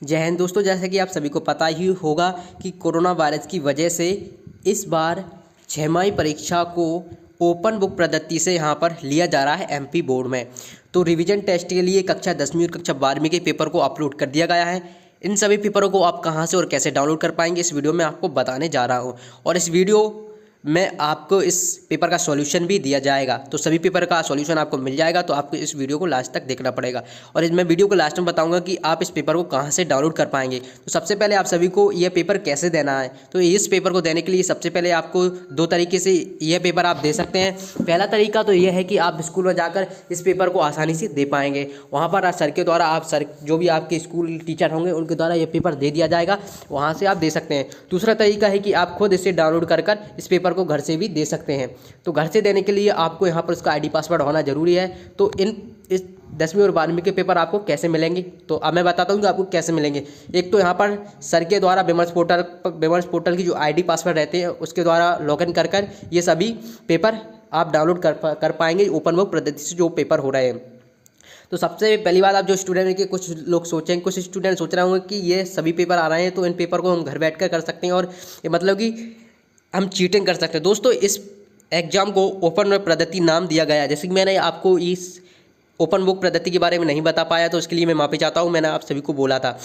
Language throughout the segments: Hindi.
जय हिंद दोस्तों। जैसे कि आप सभी को पता ही होगा कि कोरोना वायरस की वजह से इस बार छमाही परीक्षा को ओपन बुक पद्धति से यहाँ पर लिया जा रहा है एमपी बोर्ड में। तो रिवीजन टेस्ट के लिए कक्षा 10वीं और कक्षा 12वीं के पेपर को अपलोड कर दिया गया है। इन सभी पेपरों को आप कहाँ से और कैसे डाउनलोड कर पाएंगे इस वीडियो में आपको बताने जा रहा हूँ। और इस वीडियो में आपको इस पेपर का सॉल्यूशन भी दिया जाएगा। तो सभी पेपर का सॉल्यूशन आपको मिल जाएगा, तो आपको इस वीडियो को लास्ट तक देखना पड़ेगा। और मैं वीडियो को लास्ट में बताऊंगा कि आप इस पेपर को कहां से डाउनलोड कर पाएंगे। तो सबसे पहले आप सभी को यह पेपर कैसे देना है, तो इस पेपर को देने के लिए सबसे पहले आपको दो तरीके से यह पेपर आप दे सकते हैं। पहला तरीका तो यह है कि आप स्कूल में जाकर इस पेपर को आसानी से दे पाएंगे। वहाँ पर सर के द्वारा आप सर जो भी आपके स्कूल टीचर होंगे उनके द्वारा यह पेपर दे दिया जाएगा, वहाँ से आप दे सकते हैं। दूसरा तरीका है कि आप खुद इसे डाउनलोड कर इस पेपर को घर से भी दे सकते हैं। तो घर से देने के लिए आपको यहाँ पर उसका आईडी पासवर्ड होना जरूरी है। तो इस 10वीं और 12वीं के पेपर आपको कैसे मिलेंगे, तो अब मैं बताता हूँ कि आपको कैसे मिलेंगे। एक तो यहाँ पर सर के द्वारा विमर्श पोर्टल की जो आईडी पासवर्ड रहते हैं उसके द्वारा लॉगिन कर ये सभी पेपर आप डाउनलोड कर पाएंगे ओपन बुक पद्धति से जो पेपर हो रहे हैं। तो सबसे पहली बात, आप जो स्टूडेंट के कुछ लोग सोचेंगे, कुछ स्टूडेंट सोच रहे होंगे कि ये सभी पेपर आ रहे हैं तो इन पेपर को हम घर बैठकर कर सकते हैं और ये मतलब कि हम चीटिंग कर सकते हैं। दोस्तों, इस एग्ज़ाम को ओपन बुक पद्धति नाम दिया गया है। जैसे कि मैंने आपको इस ओपन बुक पद्धति के बारे में नहीं बता पाया, तो इसके लिए मैं माफ़ी चाहता हूँ। मैंने आप सभी को बोला था।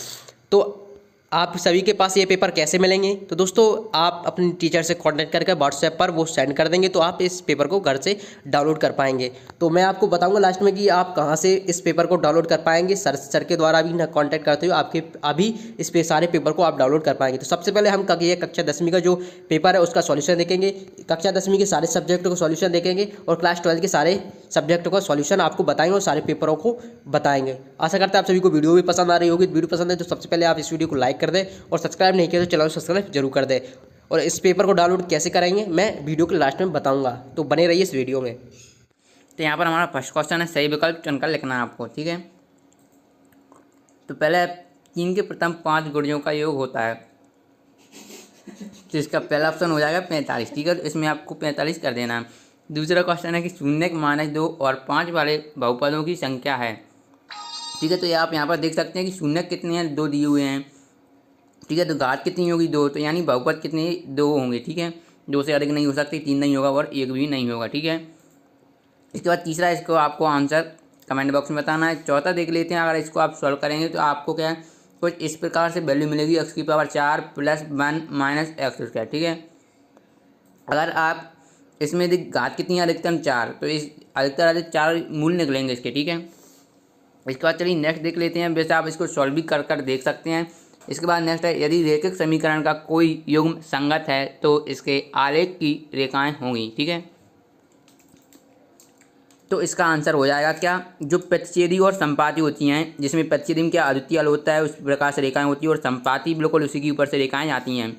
तो आप सभी के पास ये पेपर कैसे मिलेंगे, तो दोस्तों आप अपने टीचर से कांटेक्ट करके व्हाट्सएप पर वो सेंड कर देंगे, तो आप इस पेपर को घर से डाउनलोड कर पाएंगे। तो मैं आपको बताऊंगा लास्ट में कि आप कहाँ से इस पेपर को डाउनलोड कर पाएंगे। सर के द्वारा भी ना कांटेक्ट करते हुए आपके अभी इस पे सारे पेपर को आप डाउनलोड कर पाएंगे। तो सबसे पहले हम ये कक्षा 10वीं का जो पेपर है उसका सॉल्यूशन देखेंगे, कक्षा 10वीं के सारे सब्जेक्टों को सॉल्यूशन देखेंगे और क्लास 12 के सारे सब्जेक्टों का सॉल्यूशन आपको बताएंगे और सारे पेपरों को बताएंगे। आशा करते हैं आप सभी को वीडियो भी पसंद आ रही होगी। वीडियो पसंद है तो सबसे पहले आप इस वीडियो को लाइक कर दें और सब्सक्राइब नहीं किया तो चैनल सब्सक्राइब जरूर कर दें। और इस पेपर को डाउनलोड कैसे करेंगे मैं वीडियो के लास्ट में बताऊंगा, तो बने रहिए इस वीडियो में। तो यहाँ पर हमारा फर्स्ट क्वेश्चन है, सही विकल्प चुनकर लिखना है आपको, ठीक है। तो पहले 3 के प्रथम 5 गुणजों का योग होता है, तो इसका पहला ऑप्शन हो जाएगा 45, ठीक है। तो इसमें आपको 45 कर देना है। दूसरा क्वेश्चन है कि शून्य -2 और 5 वाले बहुपदों की संख्या है, ठीक है। तो ये आप यहाँ पर देख सकते हैं कि शून्य कितने हैं, 2 दिए हुए हैं, ठीक है। तो घात कितनी होगी, 2, तो यानी बहुपद कितने 2 होंगे, ठीक है। 2 से अधिक नहीं हो सकती, 3 नहीं होगा और 1 भी नहीं होगा, ठीक है। इसके बाद तीसरा, इसको आपको आंसर कमेंट बॉक्स में बताना है। चौथा देख लेते हैं, अगर इसको आप सॉल्व करेंगे तो आपको क्या है, कुछ इस प्रकार से वैल्यू मिलेगी, x⁴ + 1 - x², ठीक है। अगर आप इसमें घात कितनी है, अधिकतम 4, तो इस अधिक 4 मूल निकलेंगे इसके, ठीक है। इसके बाद चलिए नेक्स्ट देख लेते हैं। वैसे आप इसको सॉल्व भी कर देख सकते हैं। इसके बाद नेक्स्ट है, यदि रैखिक समीकरण का कोई युग्म संगत है तो इसके आलेख की रेखाएं होंगी, ठीक है। तो इसका आंसर हो जाएगा क्या, जो प्रतिच्छेदी और संपाती होती हैं, जिसमें प्रतिच्छेदी में क्या अद्वितीय होता है उस प्रकार से रेखाएं होती है और संपाती बिल्कुल उसी के ऊपर से रेखाएं आती हैं,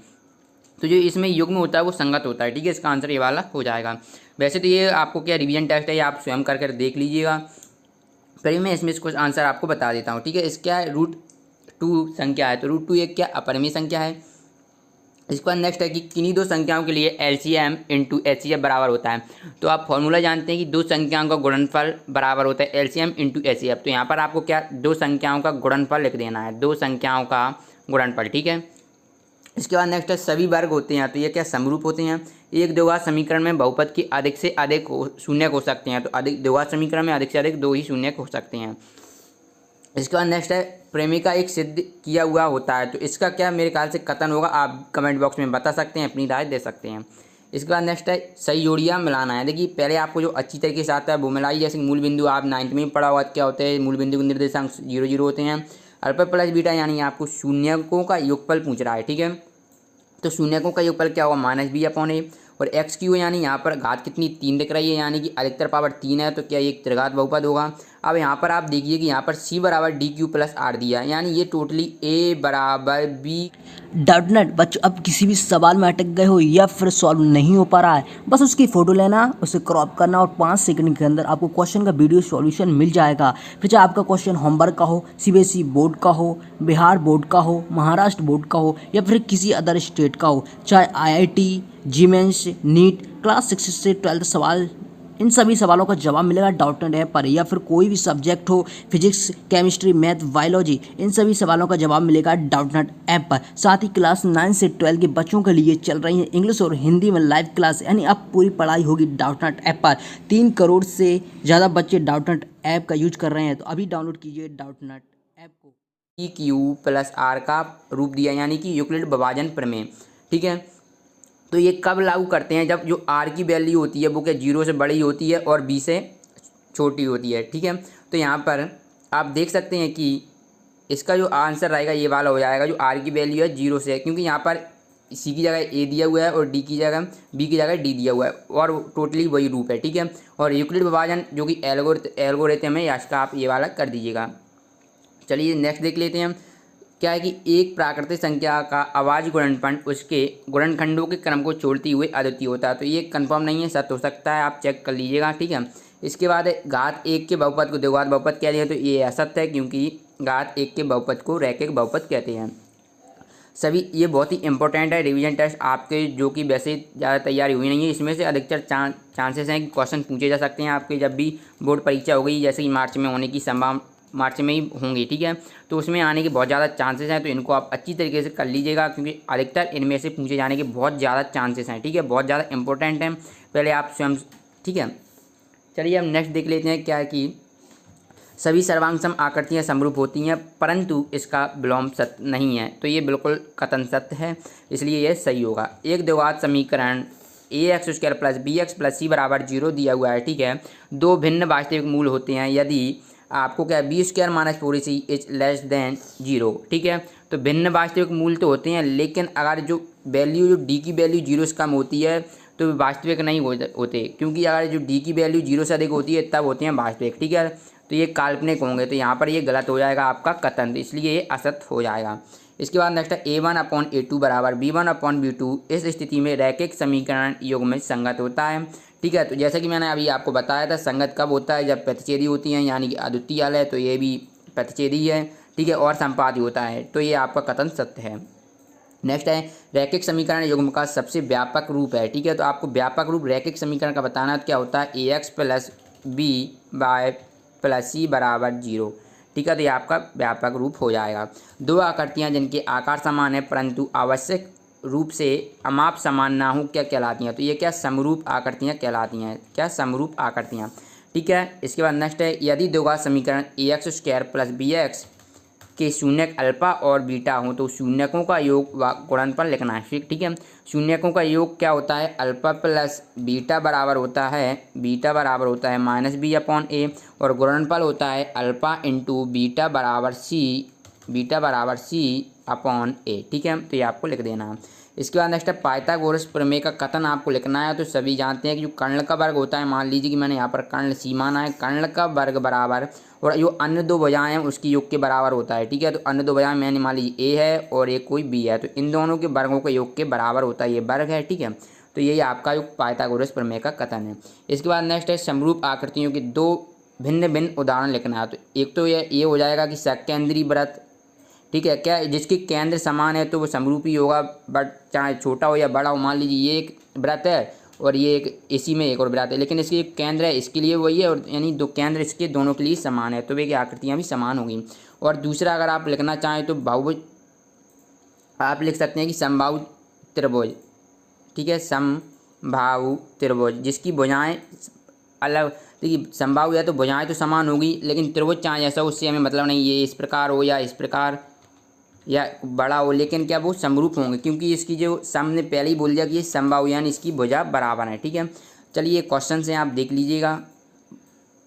तो जो इसमें युग्म होता है वो संगत होता है, ठीक है। इसका आंसर ये वाला हो जाएगा। वैसे तो ये आपको क्या रिवीजन टेस्ट है, ये आप स्वयं कर देख लीजिएगा। फिर मैं इसमें कुछ आंसर आपको बता देता हूँ, ठीक है। इसका है √2 संख्या है, तो √2 एक क्या अपरिमेय संख्या है। इसके बाद नेक्स्ट है कि किन्हीं दो संख्याओं के लिए LCM × HCF बराबर होता है। तो आप फॉर्मूला जानते हैं कि दो संख्याओं का गुणनफल बराबर होता है LCM × HCF। तो यहाँ पर आपको क्या दो संख्याओं का गुणनफल लिख देना है, दो संख्याओं का गुणनफल, ठीक है। इसके बाद नेक्स्ट है, सभी वर्ग होते हैं तो ये क्या समरूप होते हैं। एक द्विघात समीकरण में बहुपद की अधिक से अधिक शून्य हो सकते हैं, तो अधिक द्विघात समीकरण में अधिक से अधिक 2 ही शून्य हो सकते हैं। इसके बाद नेक्स्ट है, प्रेमिका एक सिद्ध किया हुआ होता है, तो इसका क्या मेरे ख्याल से कथन होगा, आप कमेंट बॉक्स में बता सकते हैं, अपनी राय दे सकते हैं। इसके बाद नेक्स्ट है, सही जोड़ियाँ मिलाना है। देखिए पहले आपको जो अच्छी तरीके से आता है वो मिलाई, जैसे मूल बिंदु आप 9th में पढ़ा हुआ क्या होते हैं, मूल बिंदु के निर्देशांक 0 0 होते हैं। अल्फा प्लस बीटा यानी आपको शून्यकों का योगफल पूछ रहा है, ठीक है। तो शून्यकों का योगफल क्या होगा, -b/a। और x³ यानी यहाँ पर घात कितनी 3 दिख रही है, यानी कि अधिकतर पावर 3 है, तो क्या एक त्रिघात बहुपद होगा। अब यहाँ पर आप देखिए कि यहाँ पर c = dq + r दिया है, यानी ये टोटली a = b। डाउट नट बच्चों, अब किसी भी सवाल में अटक गए हो या फिर सॉल्व नहीं हो पा रहा है, बस उसकी फ़ोटो लेना, उसे क्रॉप करना और 5 सेकंड के अंदर आपको क्वेश्चन का वीडियो सॉल्यूशन मिल जाएगा। फिर चाहे आपका क्वेश्चन होमवर्क का हो, CBSE बोर्ड का हो, बिहार बोर्ड का हो, महाराष्ट्र बोर्ड का हो या फिर किसी अदर स्टेट का हो, चाहे IIT, GMAINS, नीट, क्लास 6 से 12 सवाल इन सभी सवालों का जवाब मिलेगा डाउटनेट ऐप पर, या फिर कोई भी सब्जेक्ट हो, फिजिक्स, केमिस्ट्री, मैथ, बायोलॉजी, इन सभी सवालों का जवाब मिलेगा डाउटनेट ऐप पर। साथ ही क्लास 9 से 12 के बच्चों के लिए चल रही है इंग्लिश और हिंदी में लाइव क्लास, यानी अब पूरी पढ़ाई होगी डाउटनेट ऐप पर। 3 करोड़ से ज़्यादा बच्चे डाउटनेट ऐप का यूज कर रहे हैं, तो अभी डाउनलोड कीजिए डाउटनेट ऐप को। Q+R का रूप दिया, यानी कि यूक्लिड विभाजन प्रमेय। ठीक है, तो ये कब लागू करते हैं? जब जो R की वैल्यू होती है वो क्या 0 से बड़ी होती है और B से छोटी होती है। ठीक है, तो यहाँ पर आप देख सकते हैं कि इसका जो आंसर रहेगा ये वाला हो जाएगा, जो R की वैल्यू है 0 से है, क्योंकि यहाँ पर C की जगह A दिया हुआ है और B की जगह D दिया हुआ है, और टोटली वही रूप है। ठीक है, और यूक्लिड विभाजन जो कि एल्गोरिथम है, इसका आप ये वाला कर दीजिएगा। चलिए नेक्स्ट देख लेते हैं। क्या है कि एक प्राकृतिक संख्या का अभाज्य गुणनफल उसके गुणनखंडों के क्रम को छोड़ते हुए अद्वितीय होता है। तो ये कंफर्म नहीं है, सत्य हो सकता है, आप चेक कर लीजिएगा। ठीक है, इसके बाद घात 1 के बहुपद को द्विघात बहुपद कहते हैं, तो ये असत्य है, क्योंकि घात 1 के बहुपद को रैखिक बहुपद कहते हैं। सभी ये बहुत ही इंपॉर्टेंट है रिवीजन टेस्ट आपके, जो कि वैसे ज़्यादा तैयारी हुई नहीं है। इसमें से अधिकतर चांसेस हैं कि क्वेश्चन पूछे जा सकते हैं आपके जब भी बोर्ड परीक्षा हो गई, जैसे कि मार्च में होने की संभावना, मार्च में ही होंगी। ठीक है, तो उसमें आने के बहुत ज़्यादा चांसेस हैं, तो इनको आप अच्छी तरीके से कर लीजिएगा, क्योंकि अधिकतर इनमें से पूछे जाने के बहुत ज़्यादा चांसेस हैं। ठीक है, बहुत ज़्यादा इंपॉर्टेंट हैं, पहले आप स्वयं। ठीक है, चलिए हम नेक्स्ट देख लेते हैं। क्या है कि सभी सर्वांग सम आकृतियाँ समरूप होती हैं, परंतु इसका विलोम सत्य नहीं है। तो ये बिल्कुल कथन सत्य है, इसलिए ये सही होगा। एक द्विघात समीकरण ax² + bx + c = 0 दिया हुआ है। ठीक है, दो भिन्न वास्तविक मूल होते हैं यदि आपको क्या b² - 4ac > 0। ठीक है, तो भिन्न वास्तविक मूल तो होते हैं, लेकिन अगर जो d की वैल्यू 0 से कम होती है तो वास्तविक नहीं होते, क्योंकि अगर जो d की वैल्यू 0 से अधिक होती है तब होते हैं वास्तविक। ठीक है, तो ये काल्पनिक होंगे, तो यहाँ पर ये गलत हो जाएगा आपका कथन, तो इसलिए ये असत्य हो जाएगा। इसके बाद नेक्स्ट है a1/a2 = b1/b2 इस स्थिति में रैखिक समीकरण युग्म में संगत होता है। ठीक है, तो जैसा कि मैंने अभी आपको बताया था, संगत कब होता है? जब प्रतिच्छेदी होती हैं, यानी कि अद्वितीय है, तो ये भी प्रतिच्छेदी है। ठीक है, और संपाती होता है, तो ये आपका कथन सत्य है। नेक्स्ट है रैखिक समीकरण युग्म का सबसे व्यापक रूप है। ठीक है, तो आपको व्यापक रूप रैखिक समीकरण का बताना क्या होता है? ax + b + c = 0। ठीक है, तो ये आपका व्यापक रूप हो जाएगा। दो आकृतियाँ जिनके आकार समान है परंतु आवश्यक रूप से अमाप समान ना हो, क्या कहलाती हैं? तो ये क्या समरूप आकृतियाँ कहलाती हैं। क्या समरूप आकृतियाँ। ठीक है, इसके बाद नेक्स्ट है यदि द्विघात समीकरण ax² + bx के शून्यक अल्फा और बीटा हो तो शून्यकों का योग व गुणनफल लिखना है। ठीक है, शून्यकों का योग क्या होता है? अल्फा प्लस बीटा बराबर होता है -b/a, और गुणनफल होता है अल्फा × बीटा बराबर c/a। ठीक है, तो ये आपको लिख देना है। इसके बाद नेक्स्ट है पाइथागोरस प्रमेय का कथन आपको लिखना है। तो सभी जानते हैं कि जो कर्ण का वर्ग होता है, मान लीजिए कि मैंने यहाँ पर कर्ण c माना है, कर्ण का वर्ग बराबर और जो अन्य दो भुजाएं हैं उसकी योग के बराबर होता है। ठीक है, तो अन्य दो भुजाएं मैंने मान लीजिए a है और एक कोई b है, तो इन दोनों के वर्गों के योग के बराबर होता है, ये वर्ग है। ठीक है, तो यही आपका जो पाइथागोरस प्रमेय का कथन है। इसके बाद नेक्स्ट है समरूप आकृतियों के दो भिन्न भिन्न उदाहरण लिखना है। तो एक तो ये हो जाएगा कि सकेंद्री वृत्त। ठीक है, क्या जिसके केंद्र समान है तो वो समरूप ही होगा, बट चाहे छोटा हो या बड़ा हो। मान लीजिए ये एक वृत्त है और ये एक इसी में एक और वृत्त है, लेकिन इसके एक केंद्र है, इसके लिए वही है, और यानी दो केंद्र इसके दोनों के लिए समान है, तो वे की आकृतियाँ भी समान होंगी। और दूसरा अगर आप लिखना चाहें तो बहुभुज आप लिख सकते हैं कि समबाहु त्रिभुज। ठीक है, समबाहु त्रिभुज जिसकी भुजाएं अलग, देखिए समबाहु है तो भुजाएं तो समान होगी, लेकिन त्रिभुज चाहे ऐसा उससे हमें मतलब नहीं, ये इस प्रकार हो या इस प्रकार या बड़ा हो, लेकिन क्या वो समरूप होंगे, क्योंकि इसकी जो सामने पहले ही बोल दिया कि ये समबाहु यानी इसकी भुजा बराबर है। ठीक है, चलिए क्वेश्चन से आप देख लीजिएगा,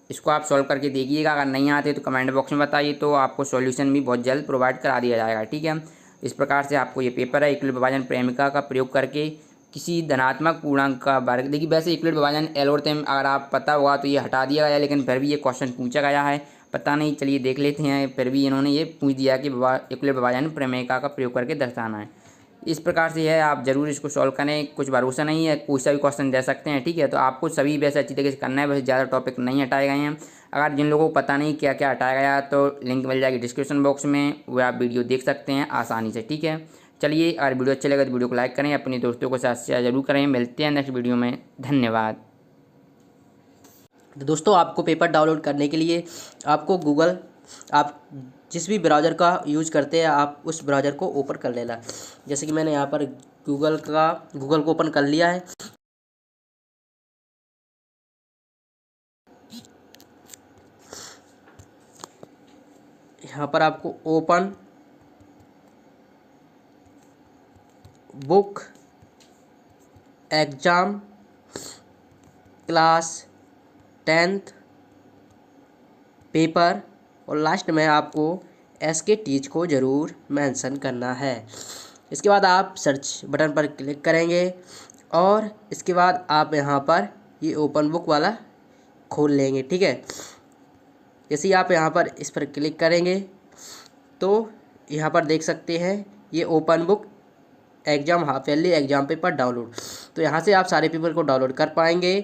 इसको आप सॉल्व करके देखिएगा। अगर नहीं आते तो कमेंट बॉक्स में बताइए, तो आपको सॉल्यूशन भी बहुत जल्द प्रोवाइड करा दिया जाएगा। ठीक है, इस प्रकार से आपको ये पेपर है यूक्लिड विभाजन प्रेमिका का प्रयोग करके किसी धनात्मक पूर्णांक का वर्ग। देखिए वैसे यूक्लिड विभाजन एल्गोरिथम अगर आप पता होगा तो ये हटा दिया गया, लेकिन फिर भी ये क्वेश्चन पूछा गया है, पता नहीं, चलिए देख लेते हैं। फिर भी इन्होंने ये पूछ दिया कि यूक्लिड विभाजन प्रमेयिका का प्रयोग करके दर्शाना है। इस प्रकार से है, आप ज़रूर इसको सॉल्व करें, कुछ भरोसा नहीं है, कोई सा भी क्वेश्चन दे सकते हैं। ठीक है, तो आपको सभी वैसे अच्छी तरीके से करना है, वैसे ज़्यादा टॉपिक नहीं हटाए गए हैं। अगर जिन लोगों को पता नहीं क्या क्या हटाया गया तो लिंक मिल जाएगी डिस्क्रिप्शन बॉक्स में, वह आप वीडियो देख सकते हैं आसानी से। ठीक है, चलिए अगर वीडियो अच्छे लगे तो वीडियो को लाइक करें, अपने दोस्तों के साथ शेयर जरूर करें। मिलते हैं नेक्स्ट वीडियो में, धन्यवाद। तो दोस्तों आपको पेपर डाउनलोड करने के लिए आपको गूगल, आप जिस भी ब्राउज़र का यूज करते हैं आप उस ब्राउज़र को ओपन कर लेना। जैसे कि मैंने यहाँ पर गूगल को ओपन कर लिया है। यहाँ पर आपको open book exam class 10th paper और लास्ट में आपको SK टीच को ज़रूर मेंशन करना है। इसके बाद आप सर्च बटन पर क्लिक करेंगे और इसके बाद आप यहाँ पर ये ओपन बुक वाला खोल लेंगे, ठीक है। जैसे ही आप यहाँ पर इस पर क्लिक करेंगे तो यहाँ पर देख सकते हैं ये open book exam half yearly exam paper download. तो यहाँ से आप सारे पेपर को डाउनलोड कर पाएंगे,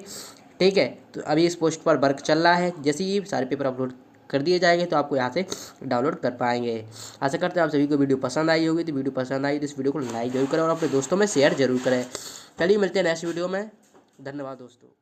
ठीक है। तो अभी इस पोस्ट पर वर्क चल रहा है, जैसे ही सारे पेपर अपलोड कर दिए जाएंगे तो आपको यहाँ से डाउनलोड कर पाएंगे। आशा करते हैं आप सभी को वीडियो पसंद आई होगी। तो वीडियो पसंद आई तो इस वीडियो को लाइक जरूर करें और अपने दोस्तों में शेयर जरूर करें। चलिए मिलते हैं नेक्स्ट वीडियो में। धन्यवाद दोस्तों।